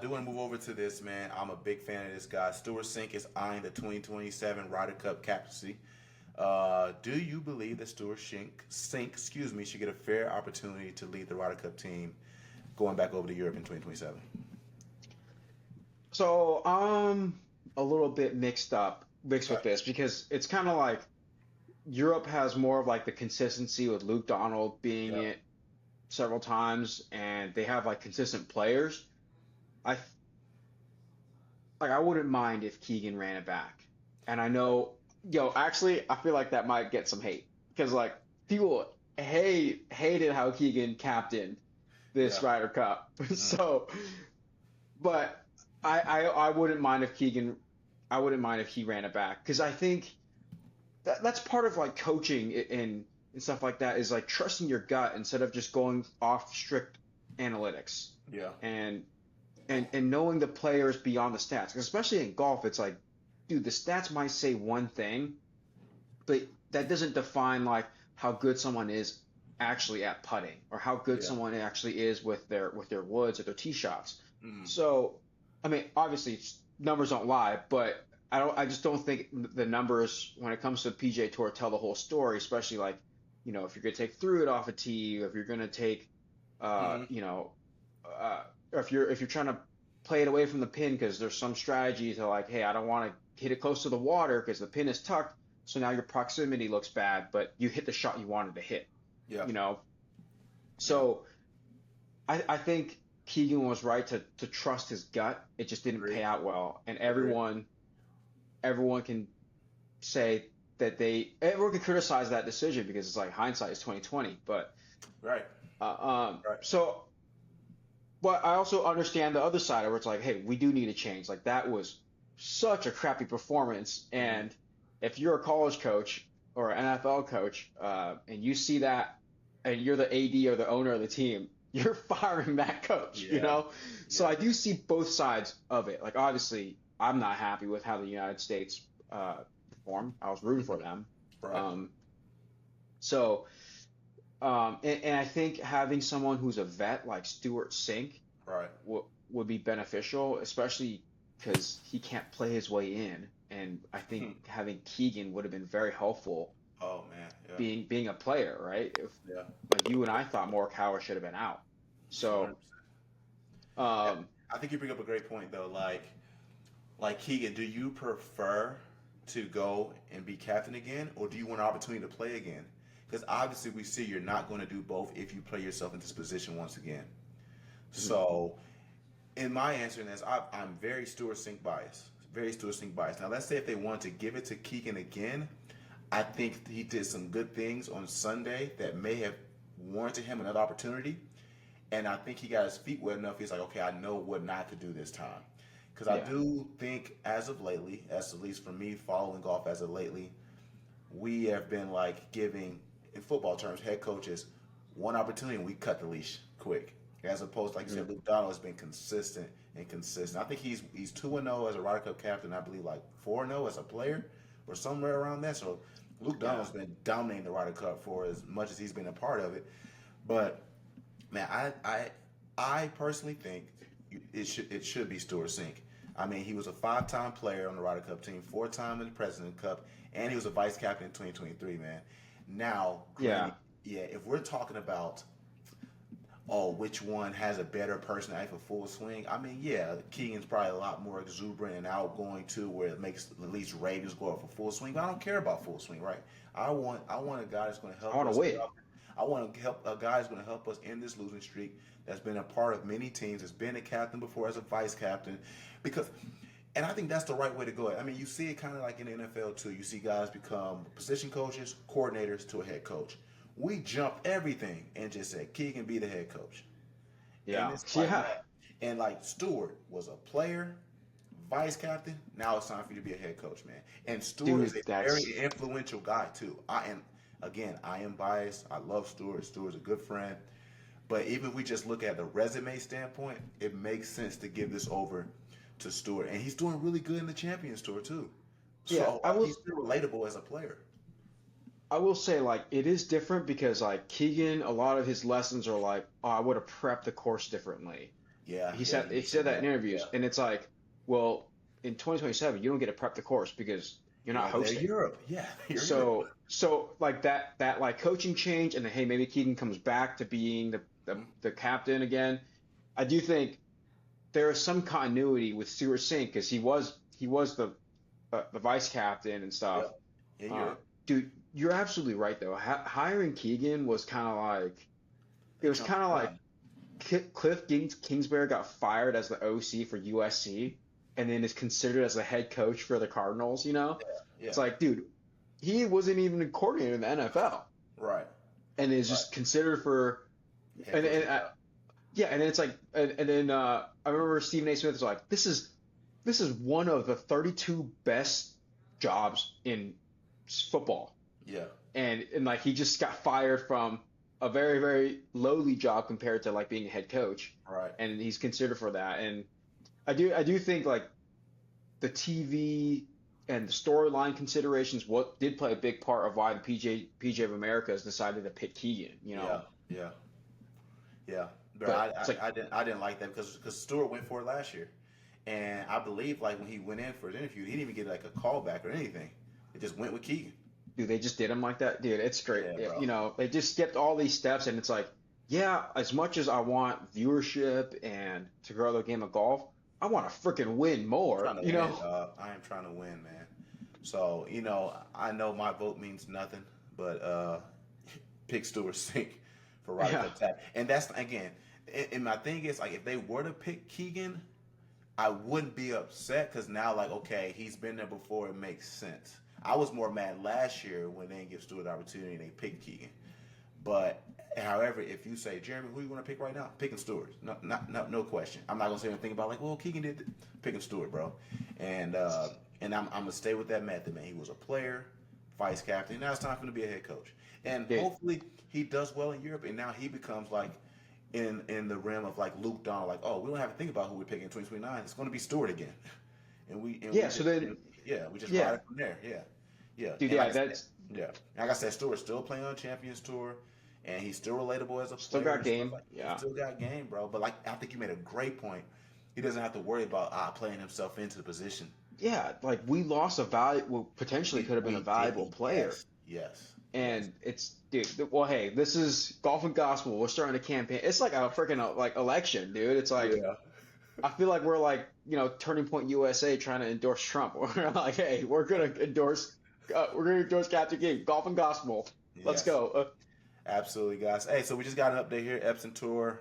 I do want to move over to this, man. I'm a big fan of this guy. Stewart Cink is eyeing the 2027 Ryder Cup captaincy. Do you believe that Stewart Cink, should get a fair opportunity to lead the Ryder Cup team going back over to Europe in 2027? So I'm a little bit mixed Okay. with this because it's kind of like Europe has more of like the consistency with Luke Donald being Yeah. it several times, and they have like consistent players. I like I wouldn't mind if Keegan ran it back. And I know, actually, I feel like that might get some hate because like people hated how Keegan captained this Yeah. Ryder Cup. Mm. So, but I wouldn't mind if Keegan, I wouldn't mind if he ran it back because I think that's part of like coaching and stuff like that is like trusting your gut instead of just going off strict analytics Yeah. and and knowing the players beyond the stats. 'Cause especially in golf, it's like, dude, the stats might say one thing, but that doesn't define like how good someone is actually at putting or how good Yeah. someone actually is with their woods or their tee shots. Mm. So, I mean, obviously numbers don't lie, but I just don't think the numbers when it comes to the PGA Tour tell the whole story, especially like, if you're gonna take through it off a tee, or if you're gonna take, uh, Mm. you know, or if you're trying to play it away from the pin because there's some strategy to like, hey, I don't want to hit it close to the water because the pin is tucked, so now your proximity looks bad, but you hit the shot you wanted to hit, Yeah. you know. Yeah. So I think Keegan was right to trust his gut. It just didn't Agree. pay out well, and Agree. everyone can say that everyone can criticize that decision because it's like hindsight is 2020. But Right. Right. so, but I also understand the other side where it's like, hey, we do need a change. Like that was such a crappy performance, Mm. and if you're a college coach or an NFL coach, and you see that, and you're the AD or the owner of the team, you're firing that coach, you Yeah. know? So Yeah. I do see both sides of it. Like obviously, I'm not happy with how the United States performed. I was rooting for them. Right. Um, so and I think having someone who's a vet like Stewart Cink Right. would be beneficial, especially because he can't play his way in. And I think Hmm. having Keegan would have been very helpful Oh man. Yeah. being a player, right? If Yeah. like you and I thought Morikawa should have been out. So 100%. Yeah. um, I think you bring up a great point though. Like Keegan, do you prefer to go and be captain again, or do you want an opportunity to play again? Because obviously we see you're not going to do both if you play yourself into this position once again. mhm, So, in my answer in this, I'm very Stewart Cink biased. Very Stewart Cink biased. Now, let's say if they wanted to give it to Keegan again, I think he did some good things on Sunday that may have warranted him another opportunity. And I think he got his feet wet enough. He's like, okay, I know what not to do this time. Because I yeah, do think, as of lately, as at least for me following golf as of lately, we have been like giving, in football terms, head coaches one opportunity and we cut the leash quick. As opposed, like you mhm, said, Luke Donald has been consistent and consistent. I think he's 2-0 as a Ryder Cup captain. I believe like 4-0 as a player or somewhere around that. So Luke yeah, Donald's been dominating the Ryder Cup for as much as he's been a part of it. But man, I personally think it should be Stewart Cink. I mean, he was a five-time player on the Ryder Cup team, four-time in the President Cup, and he was a vice captain in 2023. Man, now, yeah, granted, yeah, if we're talking about which one has a better personality for full swing? I mean, yeah, Keegan's probably a lot more exuberant and outgoing too, where it makes at least Ravens go up for full swing. But I don't care about full swing, right? I want a guy that's going to I help want to us. win. I want to help a guy that's going to help us end this losing streak. That's been a part of many teams. Has been a captain before as a vice captain, because. And I think that's the right way to go. I mean, you see it kind of like in the NFL too. You see guys become position coaches, coordinators to a head coach. We jumped everything and just said Keegan be the head coach. And Yeah, it's like, yeah, man, and like Stewart was a player, vice captain. Now it's time for you to be a head coach, man. And Stewart is dude, a very that's influential guy too. I am biased. I love Stewart. Stewart's a good friend. But even if we just look at the resume standpoint, it makes sense to give this over to Stewart. And he's doing really good in the Champions Tour too. yeah. So he's still relatable as a player. I will say like it is different because like Keegan, a lot of his lessons are like, oh, I would have prepped the course differently. Yeah, He yeah, said you he said said that in that. interviews, Yeah, and it's like, well, in 2027, you don't get to prep the course because you're not they're hosting. Europe. Yeah, you're Europe. So like that like coaching change, and then hey, maybe Keegan comes back to being Mhm. the captain again. I do think there is some continuity with Stewart Cink because he was the vice captain and Yeah, stuff. in Uh, Europe. dude, you're absolutely right though. Hiring Keegan was kind of like it They was jumped kind of the like gun. Kingsbury got fired as the OC for USC and then is considered as the head coach for the Cardinals. Yeah, It's like, dude, he wasn't even a coordinator in the NFL right, and is right. just considered for Head and coaching job. yeah, and then it's like and then I remember Stephen A. Smith was like, this is one of the 32 best jobs in football, Yeah, and like he just got fired from a very very lowly job compared to like being a head coach, right. and he's considered for that. And I do think like the TV and the storyline considerations what did play a big part of why the PJ of America has decided to pick Keegan, Yeah, yeah, yeah. But but it's like I didn't like that because Stewart went for it last year, and I believe like when he went in for his interview, he didn't even get like a call back or anything. It just went with Keegan. dude, they just did him like that, dude. It's great. Yeah, bro. They just skipped all these steps, and it's like, yeah, as much as I want viewership and to grow the game of golf, I want to freaking win more, Trying to win, dog. I am trying to win, man. So, I know my vote means nothing, but pick Stewart Sink for Ryder Yeah, Cup tag. And that's again, and my thing is like if they were to pick Keegan, I wouldn't be upset because now like okay, he's been there before, it makes sense. I was more mad last year when they didn't give Stewart the opportunity and they picked Keegan. But however, if you say Jeremy, who you want to pick right now? Picking Stewart, no question. I'm not gonna say anything about like, well, Keegan did picking Stewart, bro. And I'm gonna stay with that method, man. He was a player, vice captain. Now it's time for him to be a head coach, and dude. hopefully he does well in Europe. And now he becomes like in the realm of like Luke Donald, like, oh, we don't have to think about who we're picking in 2029. It's gonna be Stewart again, and we Yeah. So then, yeah, we just ride yeah, it from there. Yeah, yeah. dude. And Yeah, like I said, that's yeah, like I said, Stewart's still playing on Champions Tour, and he's still relatable as a still player got and stuff game. like. He Yeah. still got game, bro. But like, I think you made a great point. He doesn't have to worry about playing himself into the position. Yeah, like we lost a value, well, potentially We could have been a we valuable did, player. yes, yes, yes. And it's, dude, well, hey, this is golf and gospel. We're starting a campaign. It's like a freaking like election, dude. It's like Yeah. I feel like we're like, Turning Point USA trying to endorse Trump. We're like, hey, we're gonna endorse Captain King, golf and gospel. Let's Yes, go. absolutely, guys. Hey, so we just got an update here, Epson Tour.